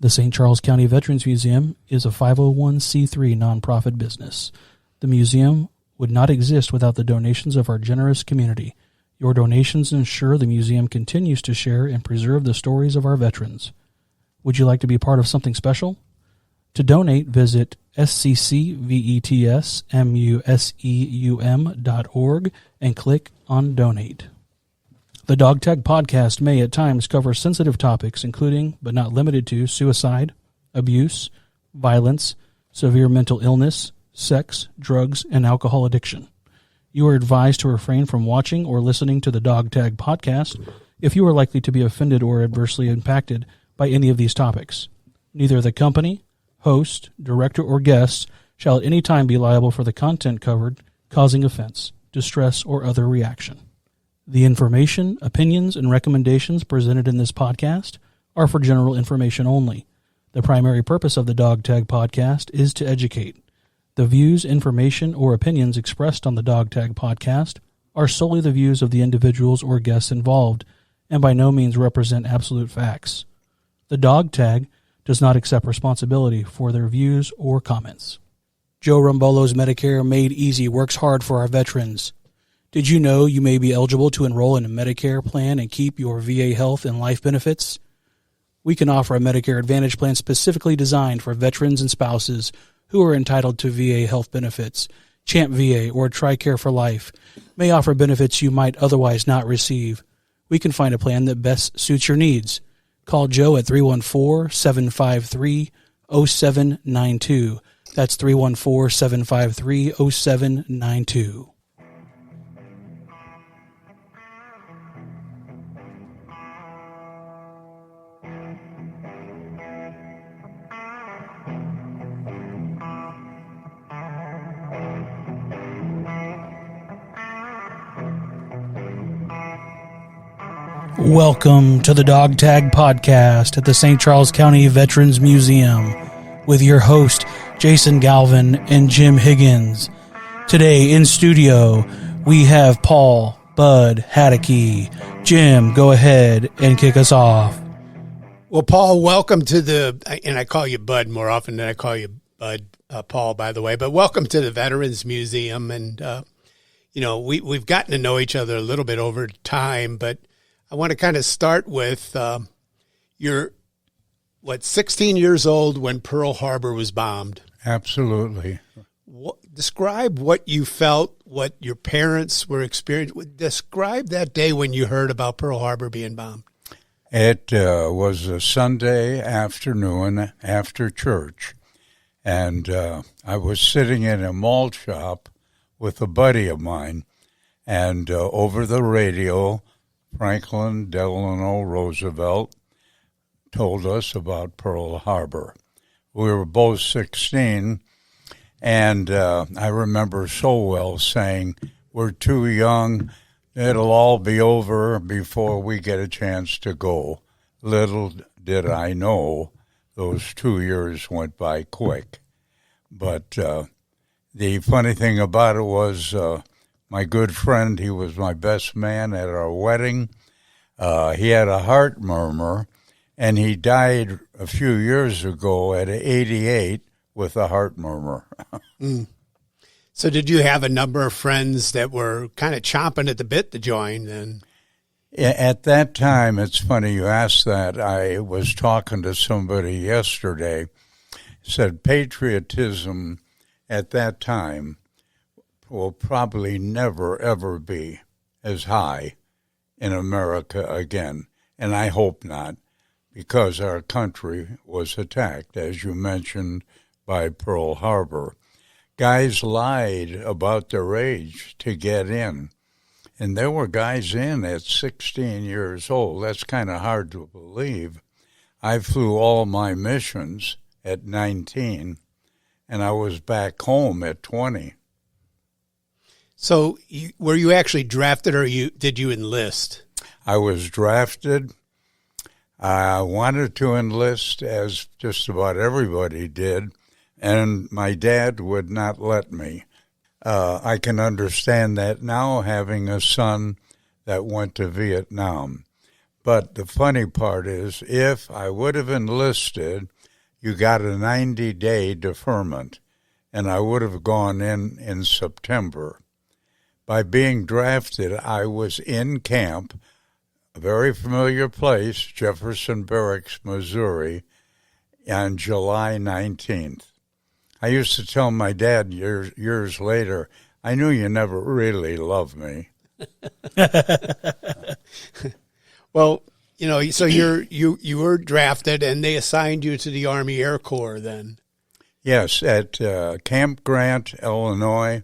The St. Charles County Veterans Museum is a 501c3 nonprofit business. The museum would not exist without the donations of our generous community. Your donations ensure the museum continues to share and preserve the stories of our veterans. Would you like to be part of something special? To donate, visit sccvetsmuseum.org and click on Donate. The Dog Tag Podcast may at times cover sensitive topics including, but not limited to, suicide, abuse, violence, severe mental illness, sex, drugs, and alcohol addiction. You are advised to refrain from watching or listening to the Dog Tag Podcast if you are likely to be offended or adversely impacted by any of these topics. Neither the company, host, director, or guests shall at any time be liable for the content covered, causing offense, distress, or other reaction. The information, opinions, and recommendations presented in this podcast are for general information only. The primary purpose of the Dog Tag Podcast is to educate. The views, information, or opinions expressed on the Dog Tag Podcast are solely the views of the individuals or guests involved and by no means represent absolute facts. The Dog Tag does not accept responsibility for their views or comments. Joe Rumbolo's Medicare Made Easy works hard for our veterans. Did you know you may be eligible to enroll in a Medicare plan and keep your VA health and life benefits? We can offer a Medicare Advantage plan specifically designed for veterans and spouses who are entitled to VA health benefits. Champ VA or TRICARE for Life may offer benefits you might otherwise not receive. We can find a plan that best suits your needs. Call Joe at 314-753-0792. That's 314-753-0792. Welcome to the Dog Tag Podcast at the St. Charles County Veterans Museum with your host, Jason Galvin and Jim Higgins. Today in studio, we have Paul, Bud, Haedike. Jim, go ahead and kick us off. Well, Paul, welcome to and I call you Bud more often than I call you Bud, Paul, by the way, but welcome to the Veterans Museum. And, we've gotten to know each other a little bit over time, but I want to kind of start with you're, 16 years old when Pearl Harbor was bombed. Absolutely. Describe what you felt, what your parents were experiencing. Describe that day when you heard about Pearl Harbor being bombed. It was a Sunday afternoon after church, and I was sitting in a malt shop with a buddy of mine, and over the radio, Franklin Delano Roosevelt told us about Pearl Harbor. We were both 16, and I remember so well saying, "We're too young. It'll all be over before we get a chance to go." Little did I know those 2 years went by quick. But the funny thing about it was my good friend, he was my best man at our wedding. He had a heart murmur, and he died a few years ago at 88 with a heart murmur. So did you have a number of friends that were kind of chomping at the bit to join then? At that time, it's funny you asked that. I was talking to somebody yesterday, said patriotism at that time will probably never, ever be as high in America again. And I hope not, because our country was attacked, as you mentioned, by Pearl Harbor. Guys lied about their age to get in. And there were guys in at 16 years old. That's kind of hard to believe. I flew all my missions at 19, and I was back home at 20. So were you actually drafted, or did you enlist? I was drafted. I wanted to enlist, as just about everybody did, and my dad would not let me. I can understand that now, having a son that went to Vietnam. But the funny part is, if I would have enlisted, you got a 90-day deferment, and I would have gone in September. By being drafted, I was in camp, a very familiar place, Jefferson Barracks, Missouri, on July 19th. I used to tell my dad years later, I knew you never really loved me. Well, so you were drafted, and they assigned you to the Army Air Corps then. Yes, at Camp Grant, Illinois,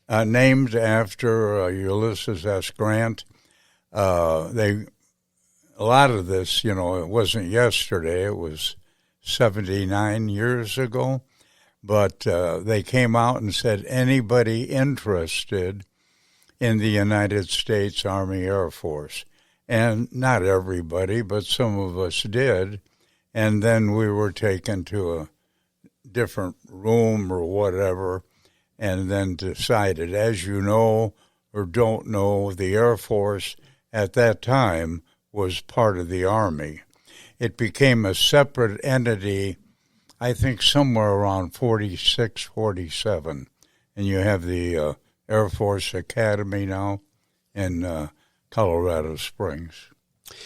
named after Ulysses S. Grant. A lot of this, it wasn't yesterday. It was 79 years ago. But they came out and said anybody interested in the United States Army Air Force. And not everybody, but some of us did. And then we were taken to a different room or whatever, and then decided, as you know or don't know, the Air Force at that time was part of the Army. It became a separate entity, I think somewhere around 46, 47. And you have the Air Force Academy now in Colorado Springs.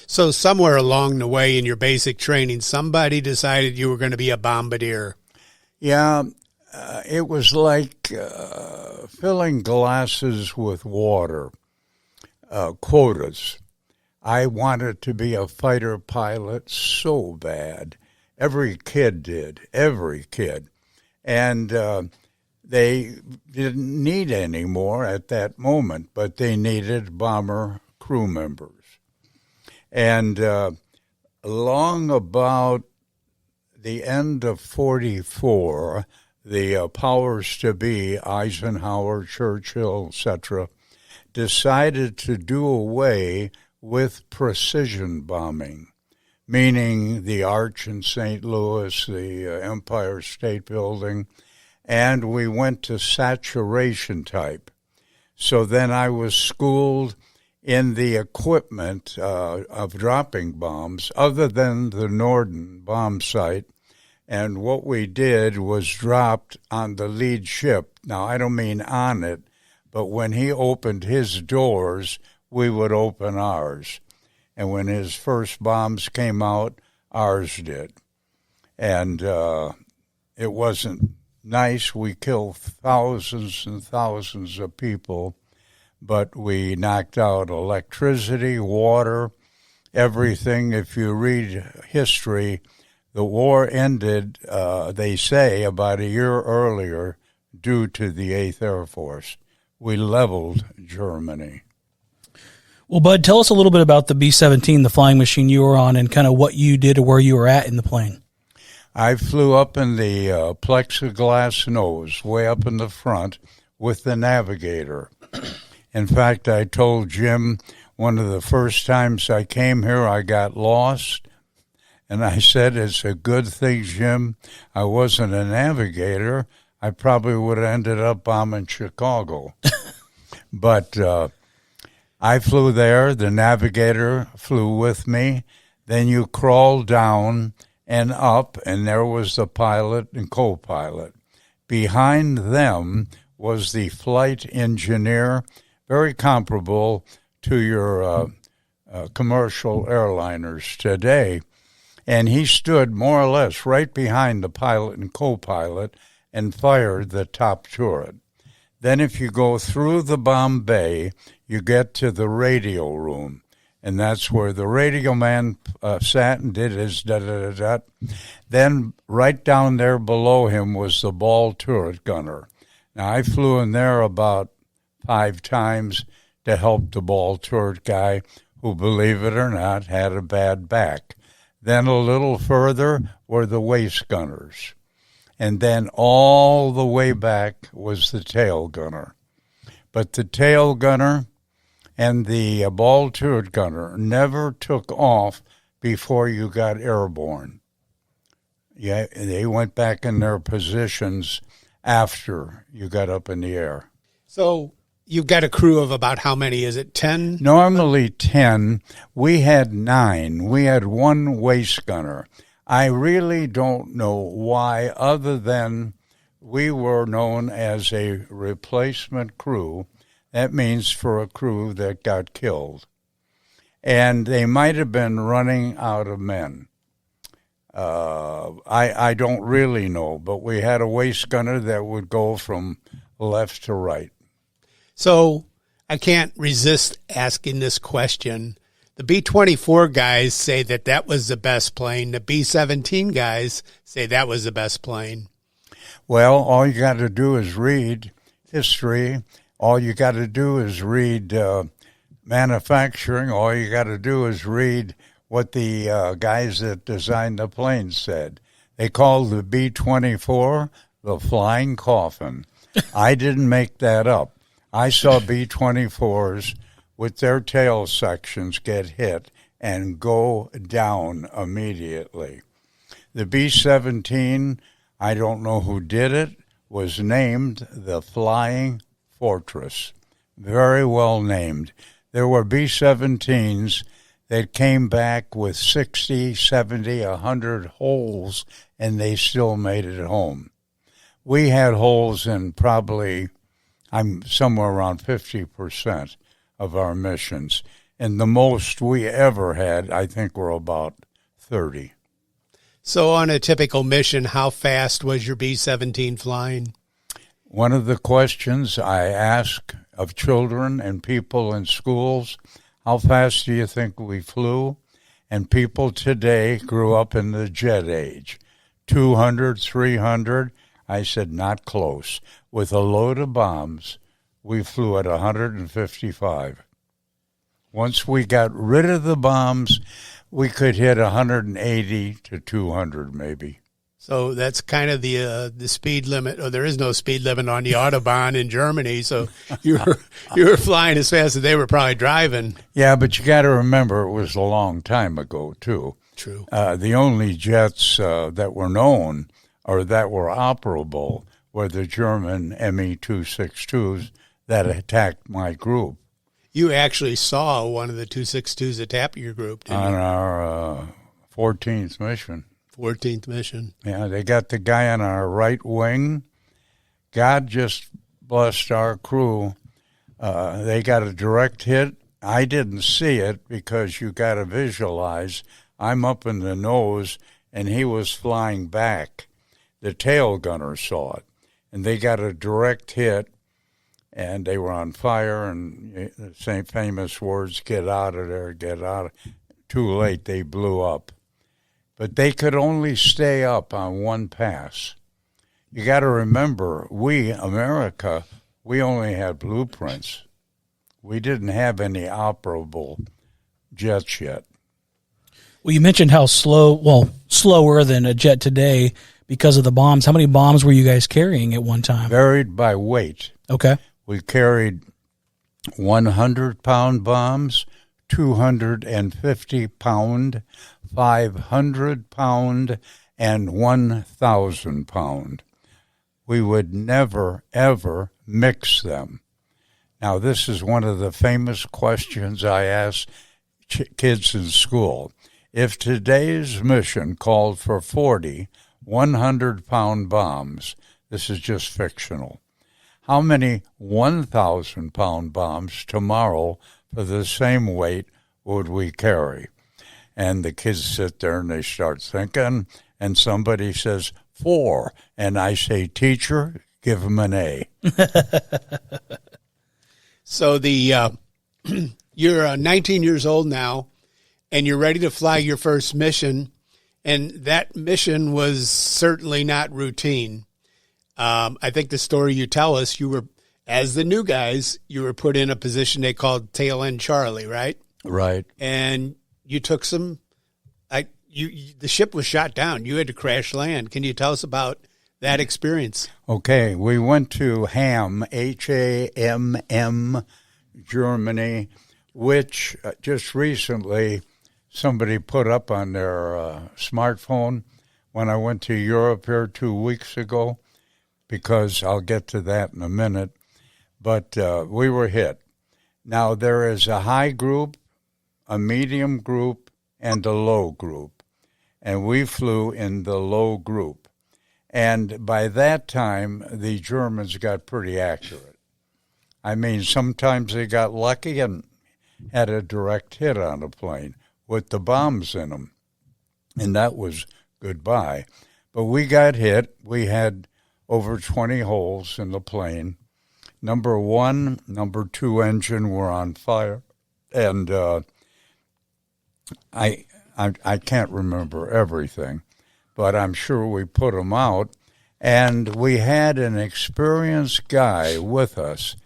So somewhere along the way in your basic training, somebody decided you were going to be a bombardier. Yeah, it was like filling glasses with water, quotas. I wanted to be a fighter pilot so bad. Every kid did, every kid. And they didn't need any more at that moment, but they needed bomber crew members. And long about the end of 44, the powers to be, Eisenhower, Churchill, etc., decided to do away with precision bombing, meaning the Arch in St. Louis, the Empire State Building, and we went to saturation type. So then I was schooled in the equipment of dropping bombs, other than the Norden bomb site. And what we did was dropped on the lead ship. Now, I don't mean on it, but when he opened his doors, we would open ours. And when his first bombs came out, ours did. And it wasn't nice. We killed thousands and thousands of people, but we knocked out electricity, water, everything. If you read history, the war ended, they say, about a year earlier due to the 8th Air Force. We leveled Germany. Well, Bud, tell us a little bit about the B-17, the flying machine you were on, and kind of what you did or where you were at in the plane. I flew up in the plexiglass nose, way up in the front, with the navigator. In fact, I told Jim one of the first times I came here, I got lost. And I said, it's a good thing, Jim, I wasn't a navigator. I probably would have ended up bombing Chicago. But I flew there. The navigator flew with me. Then you crawl down and up, and there was the pilot and co-pilot. Behind them was the flight engineer, very comparable to your commercial airliners today. And he stood more or less right behind the pilot and co-pilot and fired the top turret. Then if you go through the bomb bay, you get to the radio room. And that's where the radio man sat and did his da-da-da-da. Then right down there below him was the ball turret gunner. Now, I flew in there about 5 times to help the ball turret guy who, believe it or not, had a bad back. Then a little further were the waist gunners. And then all the way back was the tail gunner. But the tail gunner and the ball turret gunner never took off before you got airborne. Yeah, they went back in their positions after you got up in the air. So you've got a crew of about how many? Is it 10? Normally 10. We had 9. We had one waist gunner. I really don't know why, other than we were known as a replacement crew. That means for a crew that got killed. And they might have been running out of men. I don't really know, but we had a waist gunner that would go from left to right. So I can't resist asking this question. The B-24 guys say that was the best plane. The B-17 guys say that was the best plane. Well, all you got to do is read history. All you got to do is read manufacturing. All you got to do is read what the guys that designed the plane said. They called the B-24 the flying coffin. I didn't make that up. I saw B-24s with their tail sections get hit and go down immediately. The B-17, I don't know who did it, was named the Flying Fortress. Very well named. There were B-17s that came back with 60, 70, 100 holes, and they still made it home. We had holes in probably, I'm somewhere around 50% of our missions. And the most we ever had, I think, were about 30. So on a typical mission, how fast was your B-17 flying? One of the questions I ask of children and people in schools, how fast do you think we flew? And people today grew up in the jet age. 200, 300, I said not close. With a load of bombs, we flew at 155. Once we got rid of the bombs, we could hit 180 to 200 maybe. So that's kind of the speed limit. Oh, there is no speed limit on the Autobahn in Germany. So you were flying as fast as they were probably driving. Yeah, but you got to remember it was a long time ago too. True. The only jets that were known or that were operable were the German Me-262s that attacked my group. You actually saw one of the 262s attack your group, didn't on you? our 14th mission. 14th mission. Yeah, they got the guy on our right wing. God just blessed our crew. They got a direct hit. I didn't see it because you got to visualize. I'm up in the nose, and he was flying back. The tail gunner saw it, and they got a direct hit, and they were on fire, and the same famous words, get out of there, get out. Too late, they blew up. But they could only stay up on one pass. You got to remember, we, America, we only had blueprints. We didn't have any operable jets yet. Well, you mentioned how slower than a jet today because of the bombs. How many bombs were you guys carrying at one time? Varied by weight. Okay. We carried 100-pound bombs, 250-pound, 500-pound, and 1,000-pound. We would never, ever mix them. Now, this is one of the famous questions I ask kids in school. If today's mission called for 40 100-pound bombs, this is just fictional, how many 1,000-pound bombs tomorrow for the same weight would we carry? And the kids sit there and they start thinking, and somebody says 4, and I say, teacher, give them an A. So you're 19 years old now, and you're ready to fly your first mission, and that mission was certainly not routine. I think the story you tell us, you were, as the new guys, you were put in a position they called Tail End Charlie, right? Right. And you took some, the ship was shot down. You had to crash land. Can you tell us about that experience? Okay, we went to Hamm, Hamm, Germany, which just recently somebody put up on their smartphone when I went to Europe here 2 weeks ago, because I'll get to that in a minute. but we were hit. Now, there is a high group, a medium group, and a low group, and we flew in the low group. And by that time, the Germans got pretty accurate. I mean, sometimes they got lucky and had a direct hit on a plane with the bombs in them, and that was goodbye. But we got hit. We had over 20 holes in the plane. Number 1, number 2 engine were on fire, and I can't remember everything, but I'm sure we put them out. And we had an experienced guy with us.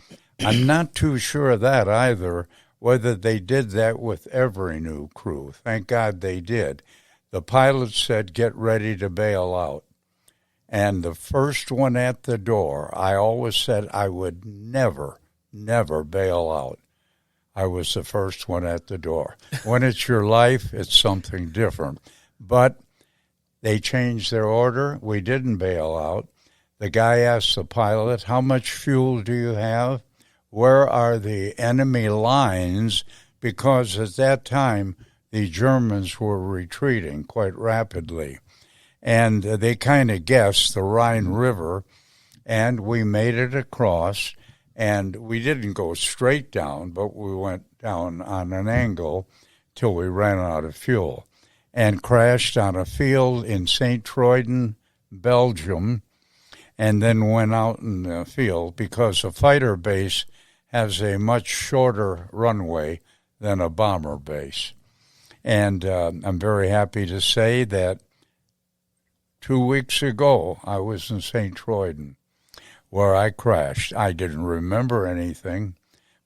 I'm not too sure of that either, whether they did that with every new crew. Thank God they did. The pilot said, "Get ready to bail out." And the first one at the door, I always said I would never, never bail out. I was the first one at the door. When it's your life, it's something different. But they changed their order. We didn't bail out. The guy asked the pilot, "How much fuel do you have? Where are the enemy lines?" Because at that time, the Germans were retreating quite rapidly. And they kind of guessed the Rhine River, and we made it across. And we didn't go straight down, but we went down on an angle till we ran out of fuel and crashed on a field in St. Troiden, Belgium, and then went out in the field because a fighter base has a much shorter runway than a bomber base. And I'm very happy to say that 2 weeks ago I was in St. Troiden, where I crashed. I didn't remember anything,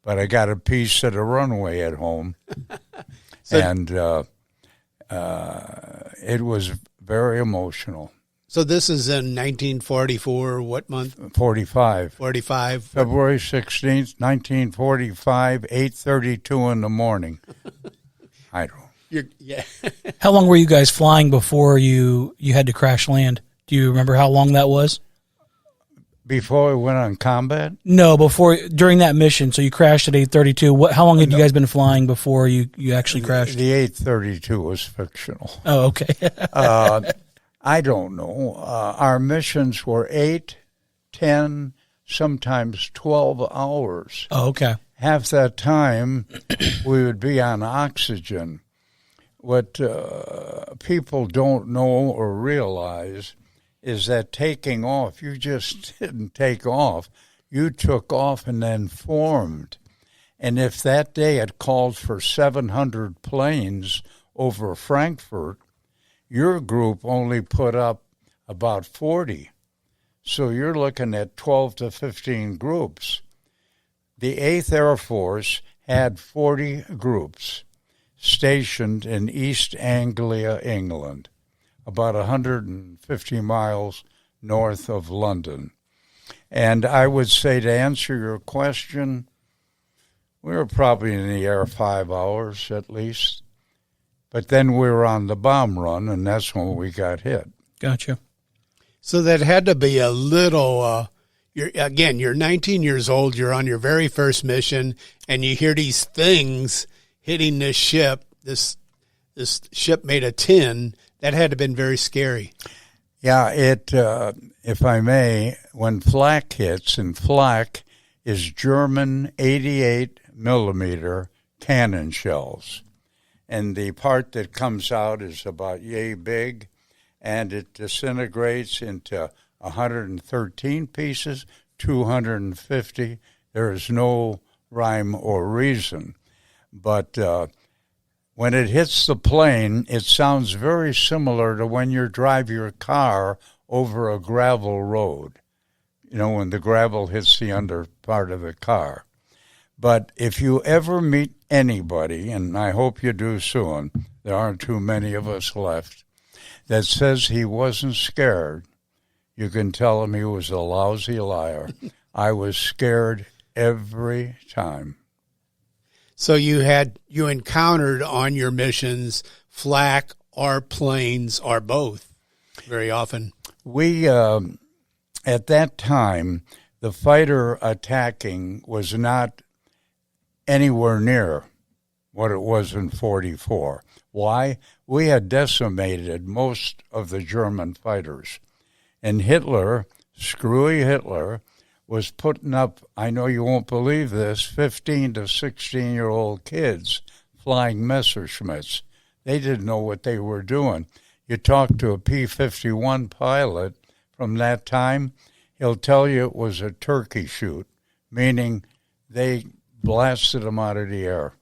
but I got a piece of the runway at home, and it was very emotional. So this is in 1944, what month? 45. 45. February 16th, 1945, 8:32 in the morning. I don't. Yeah. How long were you guys flying before you had to crash land? Do you remember how long that was? Before we went on combat? No, during that mission. So you crashed at 8:32. How long had you guys been flying before you actually crashed? The 8:32 was fictional. Oh, okay. I don't know. Our missions were 8, 10, sometimes 12 hours. Oh, okay. Half that time, we would be on oxygen. What people don't know or realize is that taking off, you just didn't take off. You took off and then formed. And if that day had called for 700 planes over Frankfurt, your group only put up about 40. So you're looking at 12 to 15 groups. The 8th Air Force had 40 groups stationed in East Anglia, England, about 150 miles north of London. And I would say, to answer your question, we were probably in the air 5 hours at least. But then we were on the bomb run, and that's when we got hit. Gotcha. So that had to be a little, you're 19 years old, you're on your very first mission, and you hear these things hitting this ship, this ship made of tin. That had to have been very scary. Yeah, if I may, when flak hits, and flak is German 88 millimeter cannon shells. And the part that comes out is about yay big, and it disintegrates into 113 pieces, 250. There is no rhyme or reason. But when it hits the plane, it sounds very similar to when you drive your car over a gravel road, when the gravel hits the under part of the car. But if you ever meet anybody, and I hope you do soon, there aren't too many of us left, that says he wasn't scared, you can tell him he was a lousy liar. I was scared every time. So you encountered on your missions flak or planes or both very often. We, at that time, the fighter attacking was not anywhere near what it was in 44. Why? We had decimated most of the German fighters. And Hitler, screwy Hitler, was putting up, I know you won't believe this, 15 to 16-year-old kids flying Messerschmitts. They didn't know what they were doing. You talk to a P-51 pilot from that time, he'll tell you it was a turkey shoot, meaning they blasted them out of the air.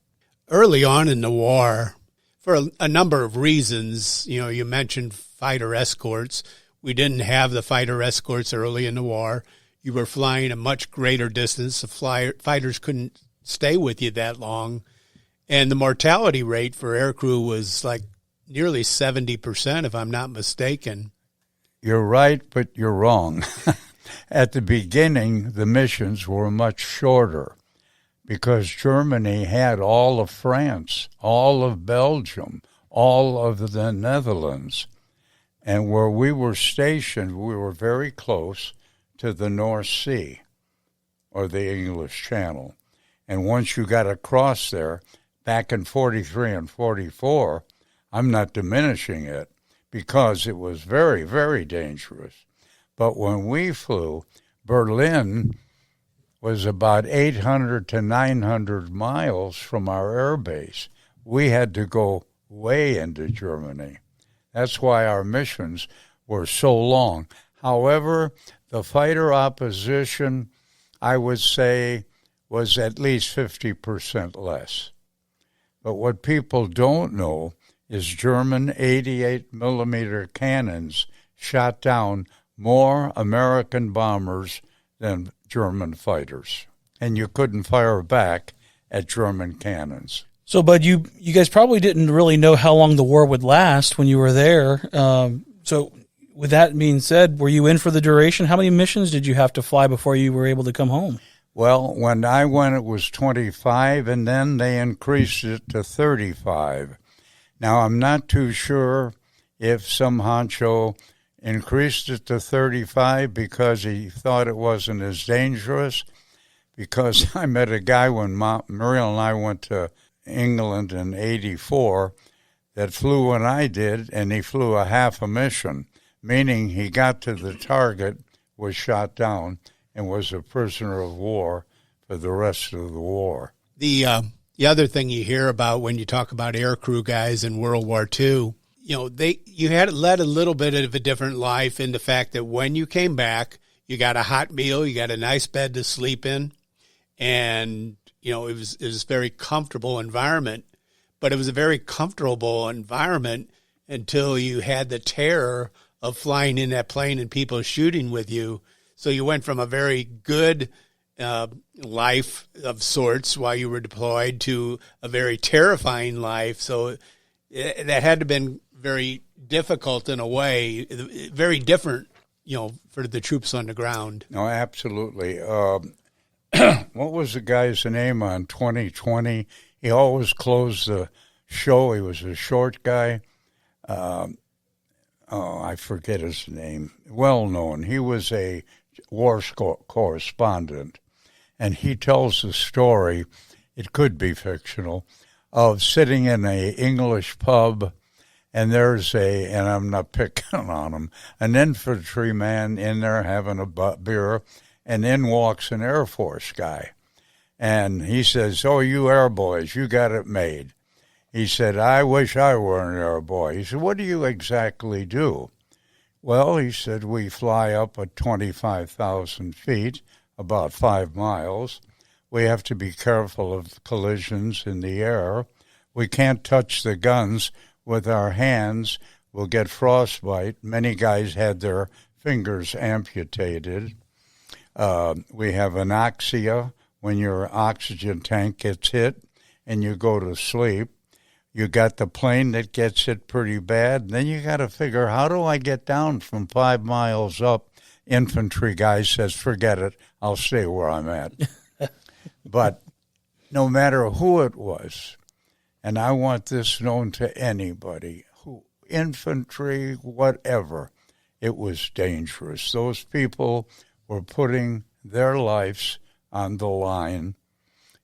Early on in the war, for a number of reasons, you mentioned fighter escorts. We didn't have the fighter escorts early in the war. You were flying a much greater distance. The fighters couldn't stay with you that long. And the mortality rate for aircrew was like nearly 70%, if I'm not mistaken. You're right, but you're wrong. At the beginning, the missions were much shorter because Germany had all of France, all of Belgium, all of the Netherlands. And where we were stationed, we were very close to the North Sea or the English Channel. And once you got across there, back in 43 and 44, I'm not diminishing it because it was very, very dangerous. But when we flew, Berlin was about 800 to 900 miles from our air base. We had to go way into Germany. That's why our missions were so long. However, the fighter opposition, I would say, was at least 50% less. But what people don't know is German 88-millimeter cannons shot down more American bombers than German fighters. And you couldn't fire back at German cannons. So, Bud, you guys probably didn't really know how long the war would last when you were there. So with that being said, were you in for the duration? How many missions did you have to fly before you were able to come home? Well, when I went, it was 25, and then they increased it to 35. Now, I'm not too sure if some honcho increased it to 35 because he thought it wasn't as dangerous, because I met a guy when Muriel and I went to England in 84 that flew when I did, and he flew a half a mission, meaning he got to the target, was shot down, and was a prisoner of war for the rest of the war. The other thing you hear about when you talk about aircrew guys in World War II, you had led a little bit of a different life in the fact that when you came back, you got a hot meal, you got a nice bed to sleep in, and it was a very comfortable environment. But it was a very comfortable environment until you had the terror of flying in that plane and people shooting with you. So you went from a very good life of sorts while you were deployed to a very terrifying life. So that had to have been very difficult in a way, very different, for the troops on the ground. No, absolutely. What was the guy's name on 2020? He always closed the show. He was a short guy. I forget his name. Well known. He was a war correspondent, and he tells the story, it could be fictional, of sitting in a English pub, and there's and I'm not picking on him, an infantryman in there having a beer, and in walks an Air Force guy. And he says, "Oh, you air boys, you got it made." He said, "I wish I were an air boy." He said, "What do you exactly do?" Well, he said, "We fly up at 25,000 feet, about 5 miles. We have to be careful of collisions in the air. We can't touch the guns with our hands. We'll get frostbite." Many guys had their fingers amputated. We have anoxia, when your oxygen tank gets hit and you go to sleep. You got the plane that gets hit pretty bad. Then you got to figure, how do I get down from 5 miles up? Infantry guy says, "Forget it. I'll stay where I'm at." But no matter who it was, and I want this known to anybody, infantry, whatever, it was dangerous. Those people were putting their lives on the line.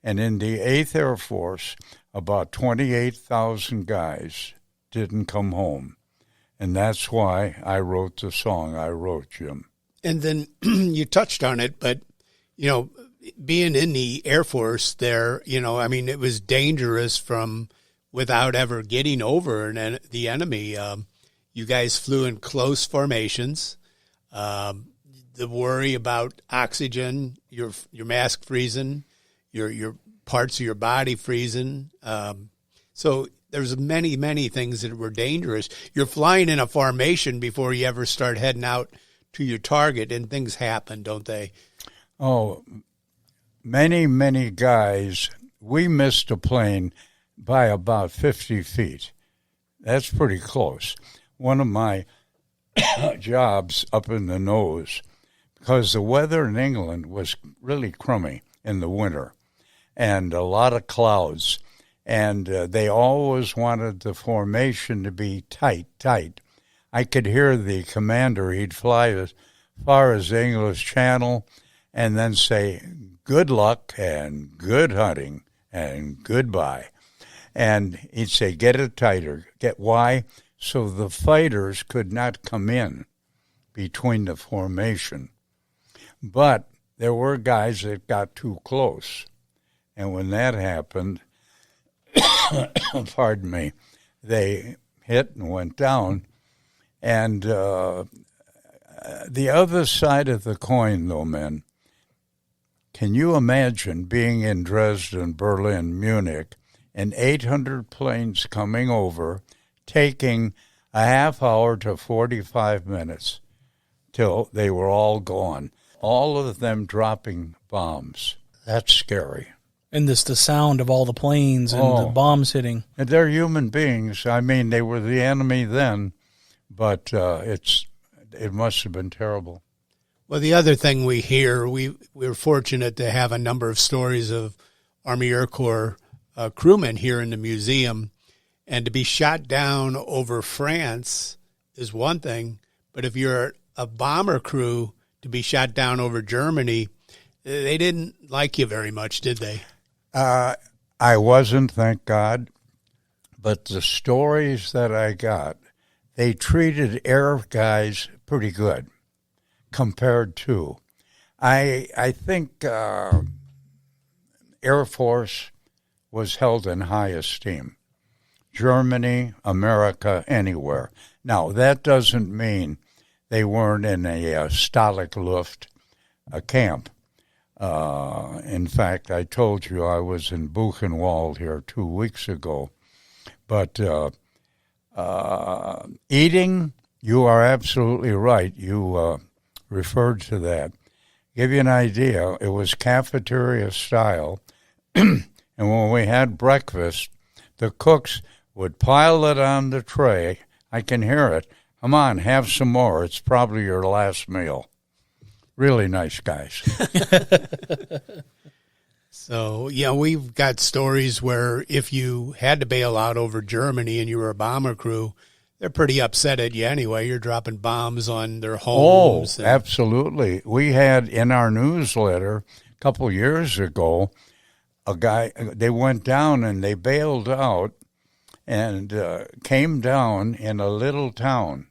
And in the 8th Air Force, about 28,000 guys didn't come home. And that's why I wrote the song I wrote, Jim. And then you touched on it, but, you know, being in the Air Force there, you know, I mean, it was dangerous from without ever getting over the enemy. You guys flew in close formations. The worry about oxygen, your mask freezing, your parts of your body freezing. So there's many things that were dangerous. You're flying in a formation before you ever start heading out to your target, and things happen, don't they? Oh, many guys, we missed a plane by about 50 feet. That's pretty close. One of my jobs up in the nose, because the weather in England was really crummy in the winter and a lot of clouds, and they always wanted the formation to be tight. I could hear the commander, he'd fly as far as the English Channel and then say, good luck and good hunting and goodbye. And he'd say, get it tighter. Why? So the fighters could not come in between the formation. But there were guys that got too close. And when that happened, pardon me, they hit and went down. And the other side of the coin, though, men, can you imagine being in Dresden, Berlin, Munich, and 800 planes coming over, taking a half hour to 45 minutes till they were all gone, all of them dropping bombs? That's scary. And the sound of all the planes and the bombs hitting. And they're human beings. I mean, they were the enemy then, but it must have been terrible. Well, the other thing we hear, we're fortunate to have a number of stories of Army Air Corps crewmen here in the museum, and to be shot down over France is one thing, but if you're a bomber crew, to be shot down over Germany, they didn't like you very much, did they? I wasn't, thank God, but the stories that I got, they treated air guys pretty good compared to. I think Air Force was held in high esteem. Germany, America, anywhere. Now, that doesn't mean they weren't in a Stalag Luft camp. In fact, I told you I was in Buchenwald here 2 weeks ago. But eating, you are absolutely right. You referred to that. Give you an idea, it was cafeteria style. And when we had breakfast, the cooks would pile it on the tray. I can hear it. Come on, have some more. It's probably your last meal. Really nice guys. So, yeah, we've got stories where if you had to bail out over Germany and you were a bomber crew, they're pretty upset at you anyway. You're dropping bombs on their homes. Oh, absolutely. We had in our newsletter a couple years ago, a guy, they went down and they bailed out and came down in a little town,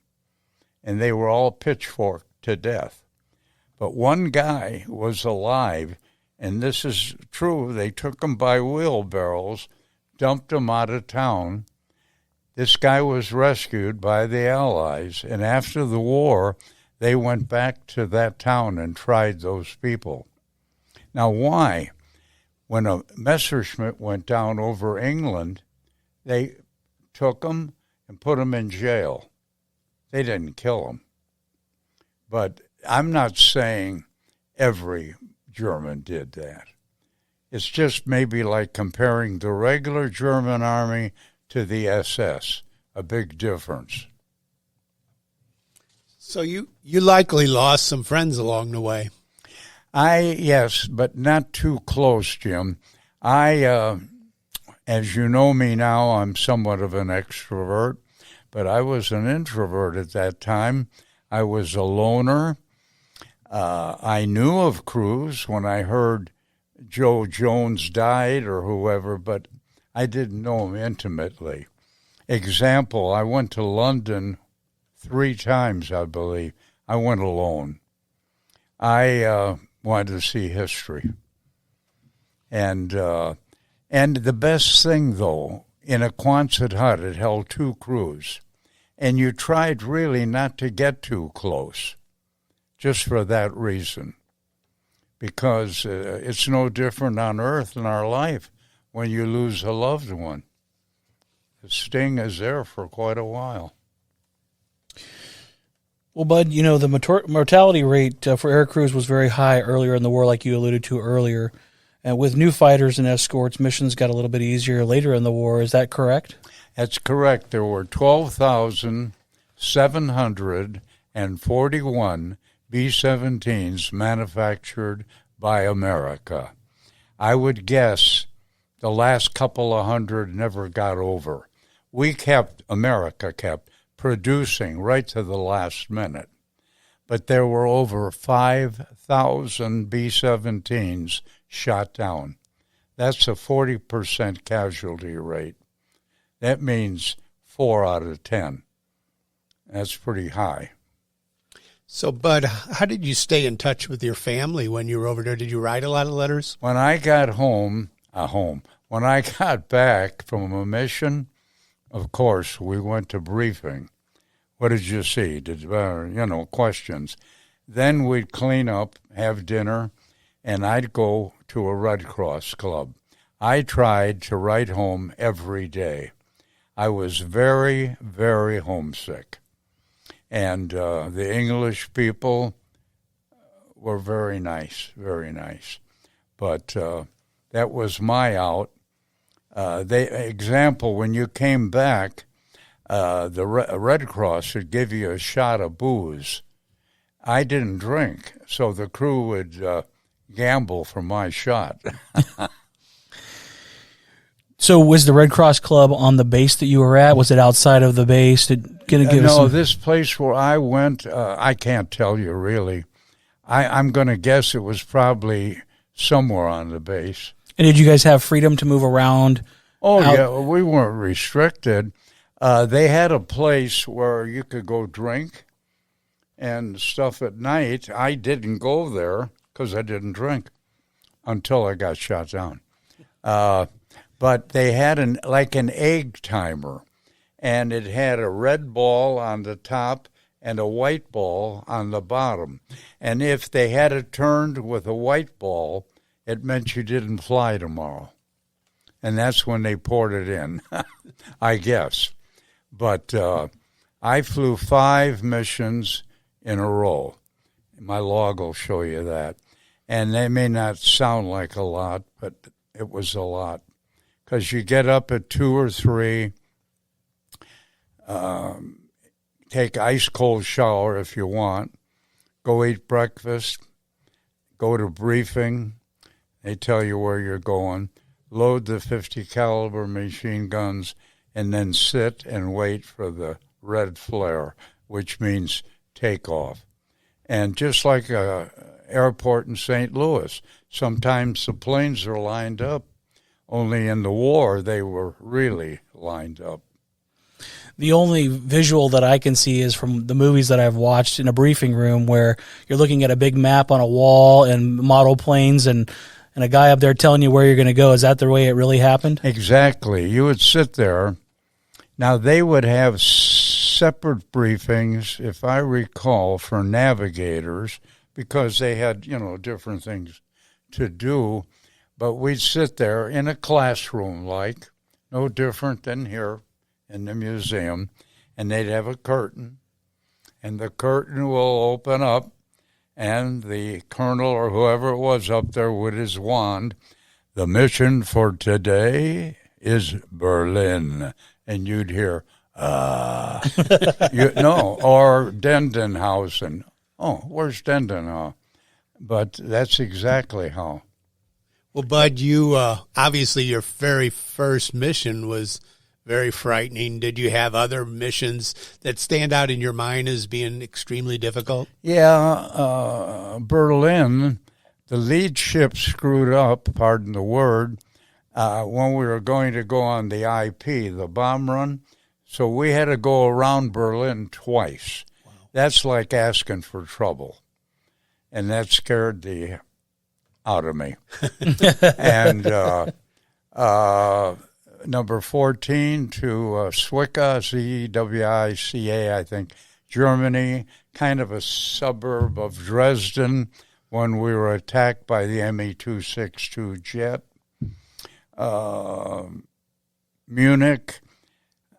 and they were all pitchforked to death. But one guy was alive, and this is true. They took him by wheelbarrows, dumped him out of town. This guy was rescued by the Allies, and after the war, they went back to that town and tried those people. Now, why? When a Messerschmitt went down over England, they took him and put him in jail. They didn't kill him. But I'm not saying every German did that. It's just maybe like comparing the regular German army to the SS, a big difference. So you likely lost some friends along the way. Yes, but not too close, Jim. As you know me now, I'm somewhat of an extrovert, but I was an introvert at that time. I was a loner. I knew of crews when I heard Joe Jones died or whoever, but I didn't know him intimately. Example, I went to London 3 times, I believe. I went alone. I wanted to see history. And the best thing, though, in a Quonset hut, it held 2 crews. And you tried really not to get too close, just for that reason. Because it's no different on Earth in our life when you lose a loved one. The sting is there for quite a while. Well, Bud, the mortality rate for air crews was very high earlier in the war, like you alluded to earlier. And with new fighters and escorts, missions got a little bit easier later in the war. Is that correct? That's correct. There were 12,741 B-17s manufactured by America. I would guess the last couple of hundred never got over. America kept producing right to the last minute. But there were over 5,000 B-17s shot down. That's a 40% casualty rate. That means 4 out of 10. That's pretty high. So, Bud, how did you stay in touch with your family when you were over there? Did you write a lot of letters? When I got when I got back from a mission, of course, we went to briefing. What did you see? Questions. Then we'd clean up, have dinner, and I'd go to a Red Cross club. I tried to write home every day. I was very, very homesick. And the English people were very nice, very nice. But that was my out. Example, when you came back, the Red Cross would give you a shot of booze. I didn't drink, so the crew would gamble for my shot. So was the Red Cross Club on the base that you were at? Was it outside of the base? This place where I went, I can't tell you really. I'm going to guess it was probably somewhere on the base. And did you guys have freedom to move around? Yeah, we weren't restricted. They had a place where you could go drink and stuff at night. I didn't go there because I didn't drink until I got shot down. But they had an egg timer, and it had a red ball on the top and a white ball on the bottom. And if they had it turned with a white ball, it meant you didn't fly tomorrow. And that's when they poured it in, I guess. But I flew 5 missions in a row. My log will show you that. And they may not sound like a lot, but it was a lot. Because you get up at 2 or 3, take ice-cold shower if you want, go eat breakfast, go to briefing. They tell you where you're going, load the 50 caliber machine guns, and then sit and wait for the red flare, which means takeoff. And just like an airport in St. Louis, sometimes the planes are lined up. Only in the war, they were really lined up. The only visual that I can see is from the movies that I've watched in a briefing room where you're looking at a big map on a wall and model planes and a guy up there telling you where you're going to go. Is that the way it really happened? Exactly. You would sit there. Now, they would have separate briefings, if I recall, for navigators because they had, different things to do. But we'd sit there in a classroom no different than here in the museum, and they'd have a curtain, and the curtain will open up, and the colonel or whoever it was up there with his wand, the mission for today is Berlin. And you'd hear, or Dendenhausen. Oh, where's Dendenhausen? But that's exactly how. Well, Bud, you obviously your very first mission was Very frightening. Did you have other missions that stand out in your mind as being extremely difficult? Yeah, Berlin, the lead ship screwed up, pardon the word, when we were going to go on the IP, the bomb run. So we had to go around Berlin twice. Wow. That's like asking for trouble. And that scared the out of me. And number 14 to Zwickau, Z-W-I-C-A, I think, Germany, kind of a suburb of Dresden, when we were attacked by the Me-262 jet. Munich,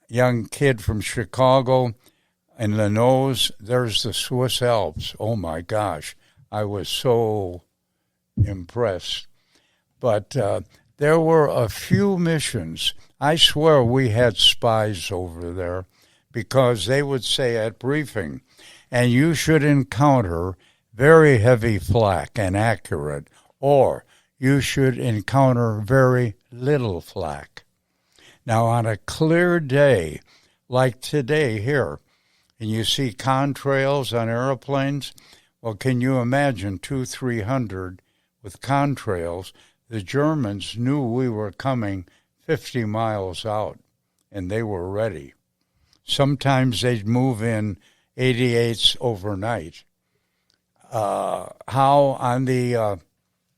young kid from Chicago, in the nose, there's the Swiss Alps. Oh, my gosh. I was so impressed. But there were a few missions. I swear we had spies over there, because they would say at briefing, and you should encounter very heavy flak and accurate, or you should encounter very little flak. Now, on a clear day, like today here, and you see contrails on airplanes, well, can you imagine 200-300 with contrails? The Germans knew we were coming 50 miles out, and they were ready. Sometimes they'd move in 88s overnight. How on the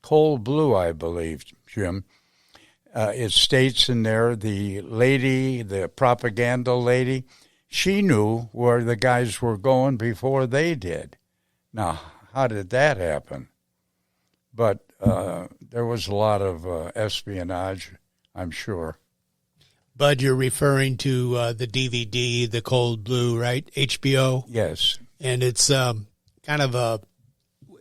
Cold Blue, I believe, Jim, it states in there, the lady, the propaganda lady, she knew where the guys were going before they did. Now, how did that happen? But there was a lot of espionage, I'm sure. Bud, you're referring to the DVD, The Cold Blue, right? HBO? Yes. And it's kind of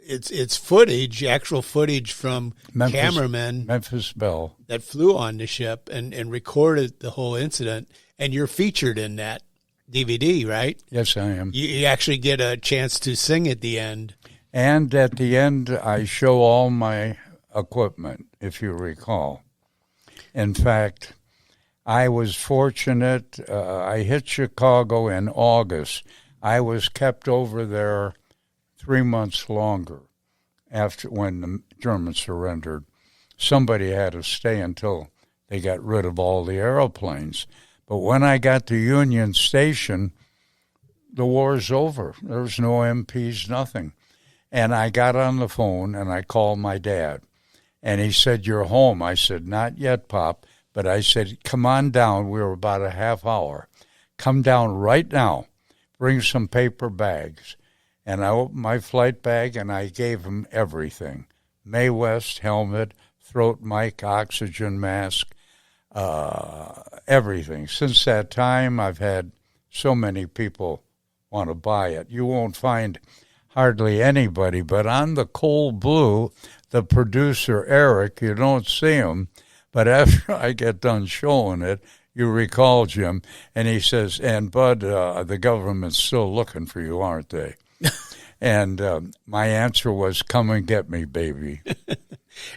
it's footage, actual footage from cameramen Memphis Belle that flew on the ship and recorded the whole incident. And you're featured in that DVD, right? Yes, I am. You actually get a chance to sing at the end. And at the end, I show all my equipment, if you recall. In fact, I was fortunate. I hit Chicago in August. I was kept over there 3 months longer after when the Germans surrendered. Somebody had to stay until they got rid of all the airplanes. But when I got to Union Station, the war's over. There was no MPs, nothing. And I got on the phone and I called my dad. And he said, "You're home." I said, "Not yet, Pop." But I said, "Come on down." We were about a half hour. "Come down right now. Bring some paper bags." And I opened my flight bag and I gave him everything. Mae West helmet, throat mic, oxygen mask, everything. Since that time, I've had so many people want to buy it. You won't find hardly anybody, but on the Cold Blue, the producer, Eric, you don't see him, but after I get done showing it, you recall, Jim, and he says, "And Bud, the government's still looking for you, aren't they?" And my answer was, "Come and get me, baby."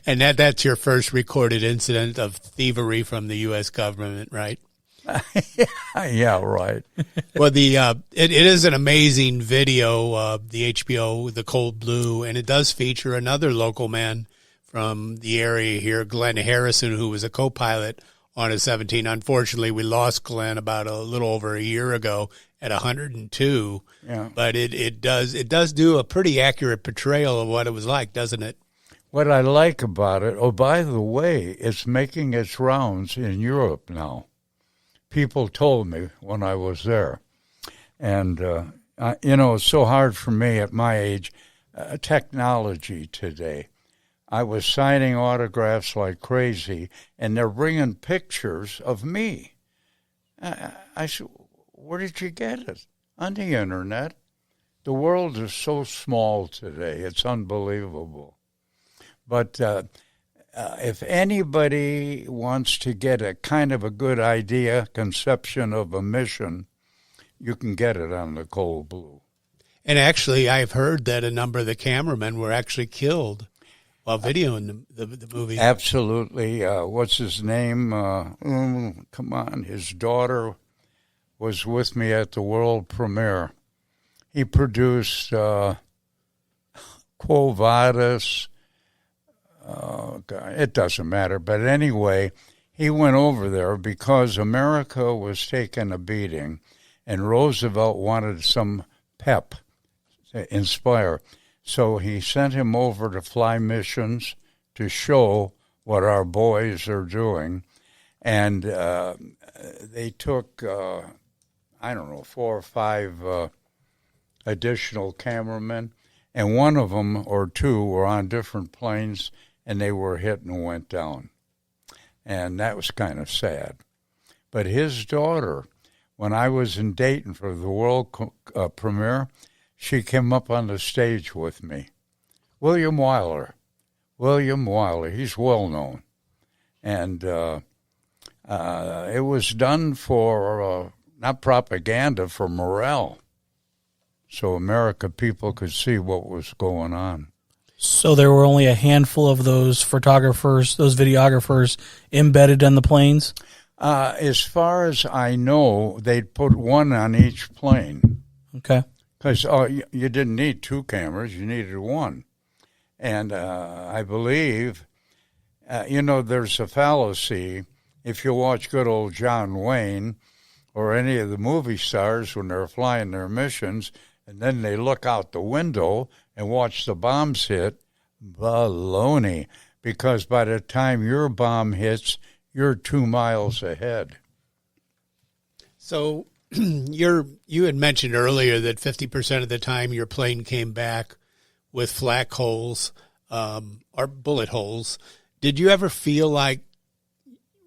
And that's your first recorded incident of thievery from the U.S. government, right? Yeah, right. Well, it is an amazing video, the HBO, The Cold Blue, and it does feature another local man from the area here, Glenn Harrison, who was a co-pilot on a 17. Unfortunately, we lost Glenn about a little over a year ago at 102. Yeah. But it does do a pretty accurate portrayal of what it was like, doesn't it? What I like about it, oh, by the way, it's making its rounds in Europe now. People told me when I was there. And, it's so hard for me at my age, technology today. I was signing autographs like crazy, and they're bringing pictures of me. I said, "Where did you get it?" "On the internet." The world is so small today. It's unbelievable. But if anybody wants to get a kind of a good idea, conception of a mission, you can get it on the Cold Blue. And actually, I've heard that a number of the cameramen were actually killed while videoing the movie. Absolutely. What's his name? Come on. His daughter was with me at the world premiere. He produced Quo Vadis. It doesn't matter. But anyway, he went over there because America was taking a beating, and Roosevelt wanted some pep to inspire. So he sent him over to fly missions to show what our boys are doing. And they took, 4 or 5 additional cameramen, and one of them or two were on different planes, and they were hit and went down. And that was kind of sad. But his daughter, when I was in Dayton for the world premiere, she came up on the stage with me. William Wyler, he's well known. And it was done for, not propaganda, for morale. So American people could see what was going on. So there were only a handful of those photographers, those videographers embedded in the planes? As far as I know, they'd put one on each plane. Okay. Because you didn't need 2 cameras, you needed one. And I believe, there's a fallacy. If you watch good old John Wayne or any of the movie stars when they're flying their missions, and then they look out the window and watch the bombs hit, baloney. Because by the time your bomb hits, you're 2 miles ahead. So you had mentioned earlier that 50% of the time your plane came back with flak holes or bullet holes. Did you ever feel like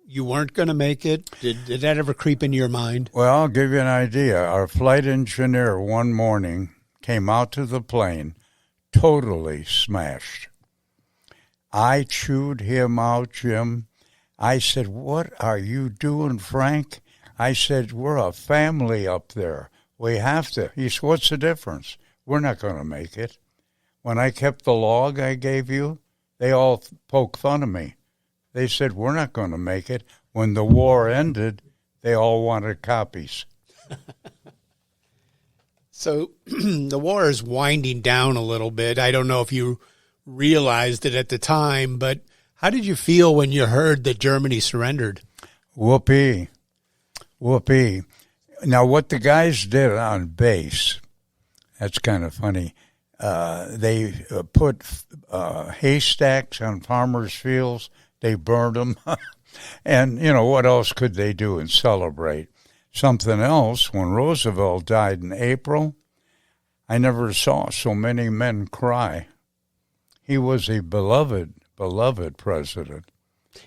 you weren't going to make it? Did that ever creep into your mind? Well, I'll give you an idea. Our flight engineer one morning came out to the plane totally smashed. I chewed him out, Jim. I said, "What are you doing, Frank?" I said, "We're a family up there. We have to." He said, "What's the difference? We're not going to make it." When I kept the log I gave you, they all poked fun of me. They said, "We're not going to make it." When the war ended, they all wanted copies. So the war is winding down a little bit. I don't know if you realized it at the time, but how did you feel when you heard that Germany surrendered? Whoopee. Now, what the guys did on base, that's kind of funny. They put haystacks on farmers' fields. They burned them. And, what else could they do and celebrate? Something else, when Roosevelt died in April, I never saw so many men cry. He was a beloved president.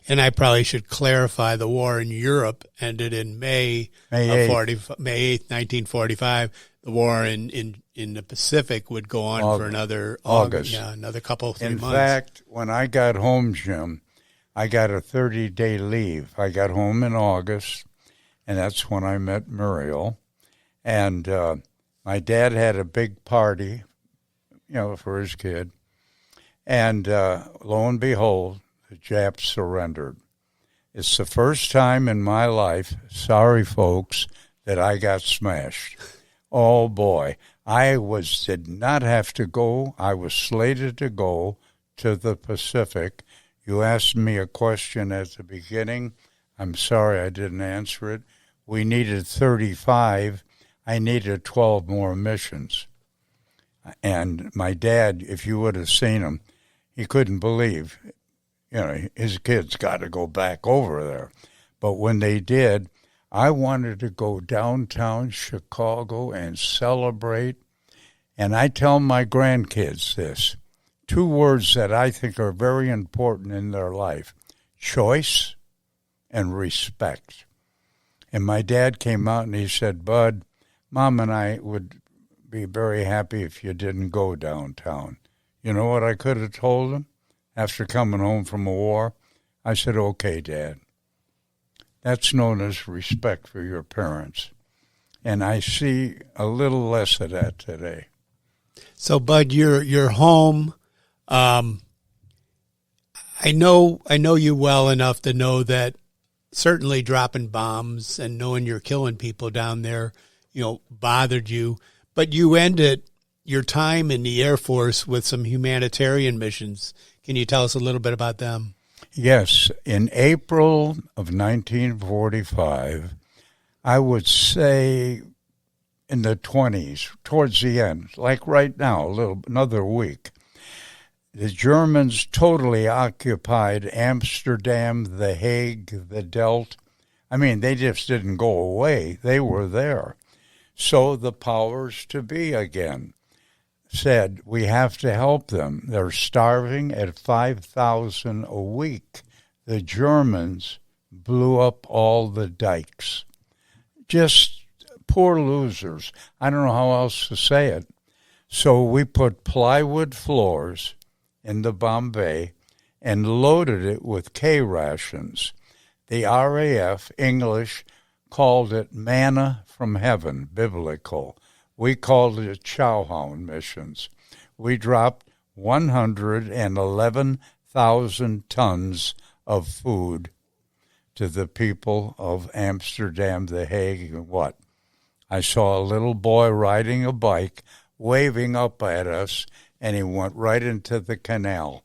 And I probably should clarify, the war in Europe ended in May 8th, 1945. The war in the Pacific would go on for another August. Yeah, another couple, 3 months. In fact, when I got home, Jim, I got a 30-day leave. I got home in August, and that's when I met Muriel. And my dad had a big party, for his kid. And lo and behold, the Japs surrendered. It's the first time in my life, sorry folks, that I got smashed. Oh boy, did not have to go. I was slated to go to the Pacific. You asked me a question at the beginning. I'm sorry I didn't answer it. We needed 35. I needed 12 more missions. And my dad, if you would have seen him, he couldn't believe, his kids got to go back over there. But when they did, I wanted to go downtown Chicago and celebrate. And I tell my grandkids this, 2 words that I think are very important in their life: choice and respect. And my dad came out and he said, "Bud, Mom and I would be very happy if you didn't go downtown." You know what I could have told him after coming home from a war? I said, "Okay, Dad." That's known as respect for your parents. And I see a little less of that today. So, Bud, you're home. I know you well enough to know that certainly dropping bombs and knowing you're killing people down there, bothered you. But you ended your time in the Air Force with some humanitarian missions. Can you tell us a little bit about them? Yes. In April of 1945, I would say in the 20s, towards the end, like right now, another week, the Germans totally occupied Amsterdam, The Hague, the Delta. I mean, they just didn't go away. They were there. So the powers to be again said, we have to help them. They're starving at 5,000 a week. The Germans blew up all the dikes. Just poor losers. I don't know how else to say it. So we put plywood floors in the Bombay and loaded it with K rations. The RAF, English, called it manna from heaven, biblical. We called it Chowhound missions. We dropped 111,000 tons of food to the people of Amsterdam, The Hague, and what? I saw a little boy riding a bike, waving up at us, and he went right into the canal.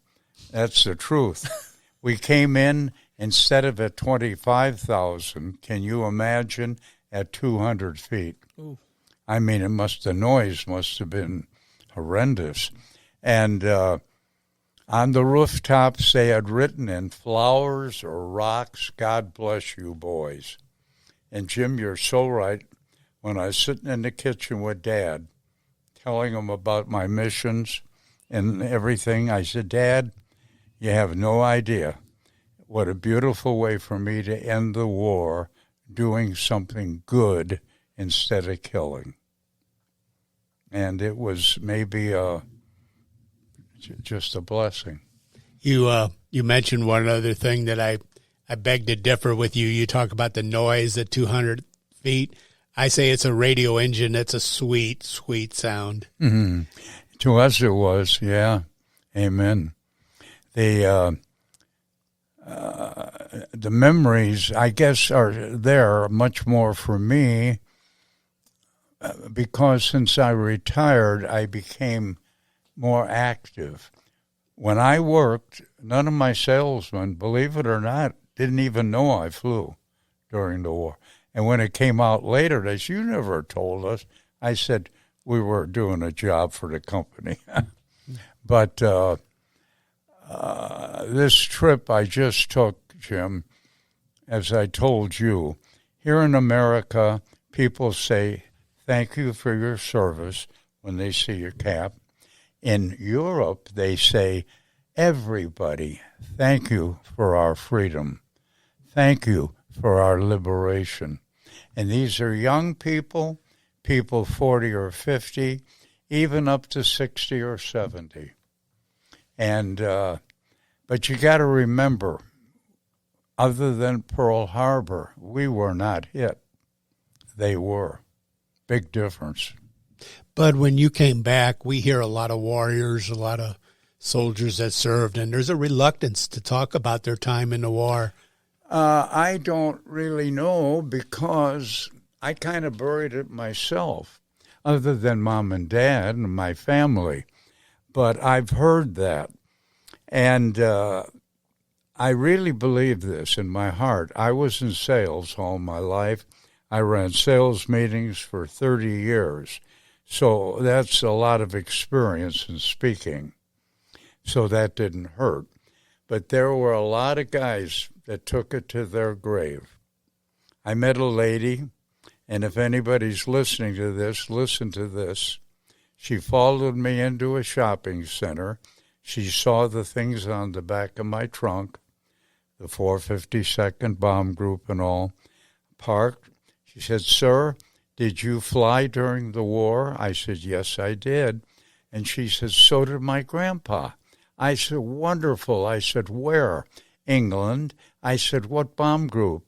That's the truth. We came in, instead of at 25,000, can you imagine, at 200 feet? Ooh. I mean, the noise must have been horrendous. And on the rooftops, they had written in flowers or rocks, God bless you, boys. And Jim, you're so right. When I was sitting in the kitchen with Dad, telling him about my missions and everything, I said, Dad, you have no idea what a beautiful way for me to end the war, doing something good instead of killing. And it was maybe just a blessing. You mentioned one other thing that I beg to differ with you. You talk about the noise at 200 feet. I say it's a radio engine. That's a sweet, sweet sound. Mm-hmm. To us it was, yeah. Amen. The memories, I guess, are there much more for me because since I retired, I became more active. When I worked, none of my salesmen, believe it or not, didn't even know I flew during the war. And when it came out later, they said, you never told us. I said, we were doing a job for the company. But this trip I just took, Jim, as I told you, here in America, people say, thank you for your service when they see your cap. In Europe, they say, everybody, thank you for our freedom. Thank you for our liberation. And these are young people 40 or 50, even up to 60 or 70. And but you got to remember, other than Pearl Harbor, we were not hit. They were. Big difference. But when you came back, we hear a lot of warriors, a lot of soldiers that served, and there's a reluctance to talk about their time in the war. I don't really know because I kind of buried it myself, other than Mom and Dad and my family. But I've heard that. And I really believe this in my heart. I was in sales all my life. I ran sales meetings for 30 years. So that's a lot of experience in speaking. So that didn't hurt. But there were a lot of guys that took it to their grave. I met a lady, and if anybody's listening to this, listen to this. She followed me into a shopping center. She saw the things on the back of my trunk, the 452nd Bomb Group and all, parked. She said, sir, did you fly during the war? I said, yes, I did. And she said, so did my grandpa. I said, wonderful. I said, where? England. I said, what bomb group?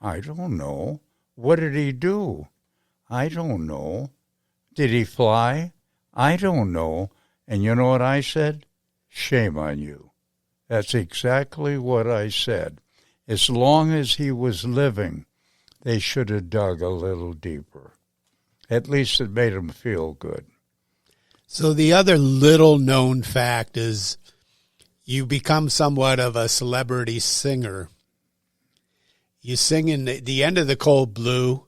I don't know. What did he do? I don't know. Did he fly? I don't know. And you know what I said? Shame on you. That's exactly what I said. As long as he was living, they should have dug a little deeper. At least it made him feel good. So the other little known fact is you become somewhat of a celebrity singer. You sing in the end of the Cold Blue.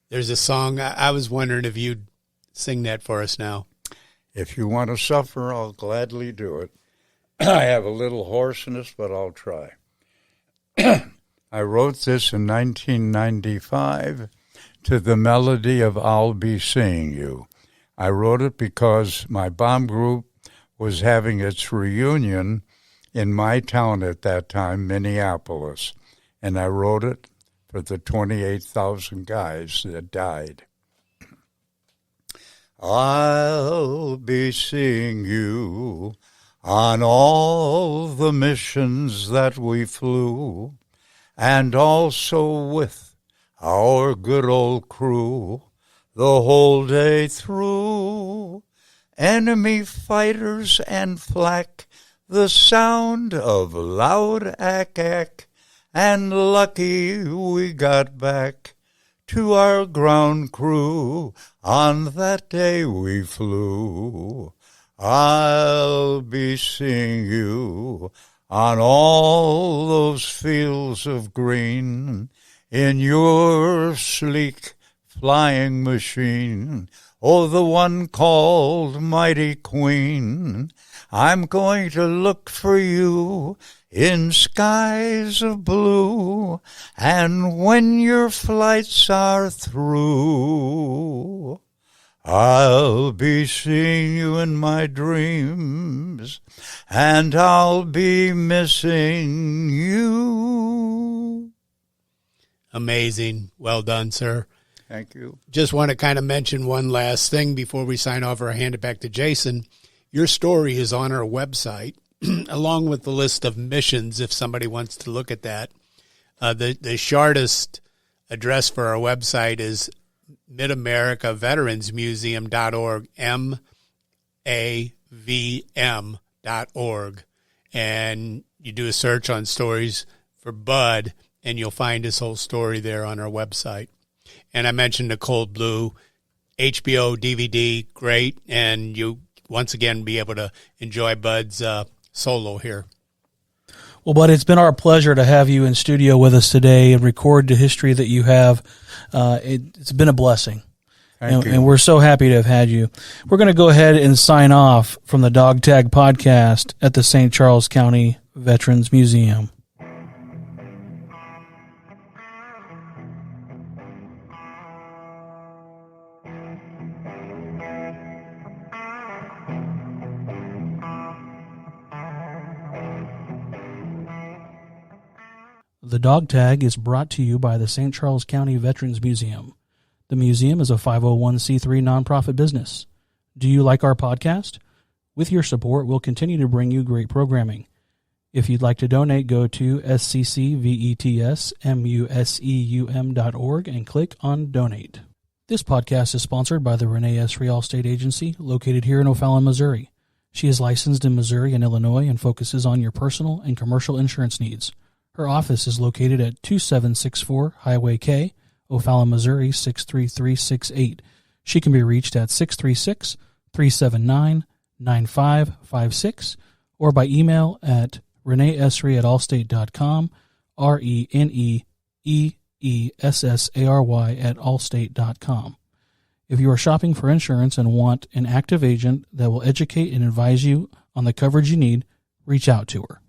There's a song. I was wondering if you'd sing that for us now. If you want to suffer, I'll gladly do it. I have a little hoarseness, but I'll try. I wrote this in 1995 to the melody of I'll Be Seeing You. I wrote it because my bomb group was having its reunion in my town at that time, Minneapolis, and I wrote it for the 28,000 guys that died. I'll be seeing you on all the missions that we flew, and also with our good old crew, the whole day through. Enemy fighters and flak, the sound of loud ack-ack, and lucky we got back to our ground crew on that day we flew. I'll be seeing you on all those fields of green in your sleek flying machine, oh, the one called Mighty Queen. I'm going to look for you in skies of blue, and when your flights are through, I'll be seeing you in my dreams, and I'll be missing you. Amazing. Well done, sir. Thank you. Just want to kind of mention one last thing before we sign off or hand it back to Jason. Your story is on our website, along with the list of missions, if somebody wants to look at that. The shortest address for our website is MidAmericaVeteransMuseum.org, MAVM.org. And you do a search on stories for Bud, and you'll find his whole story there on our website. And I mentioned the Cold Blue, HBO DVD, great, and you once again be able to enjoy Bud's solo here. Well, Bud, it's been our pleasure to have you in studio with us today and record the history that you have. It's been a blessing, and we're so happy to have had you. We're going to go ahead and sign off from the Dog Tag Podcast at the St. Charles County Veterans Museum. The Dog Tag is brought to you by the St. Charles County Veterans Museum. The museum is a 501c3 nonprofit business. Do you like our podcast? With your support, we'll continue to bring you great programming. If you'd like to donate, go to sccvetsmuseum.org and click on Donate. This podcast is sponsored by the Renee Esri Allstate Agency, located here in O'Fallon, Missouri. She is licensed in Missouri and Illinois and focuses on your personal and commercial insurance needs. Her office is located at 2764 Highway K, O'Fallon, Missouri 63368. She can be reached at 636-379-9556 or by email at reneeessry@allstate.com, RENEEESSARY@allstate.com. If you are shopping for insurance and want an active agent that will educate and advise you on the coverage you need, reach out to her.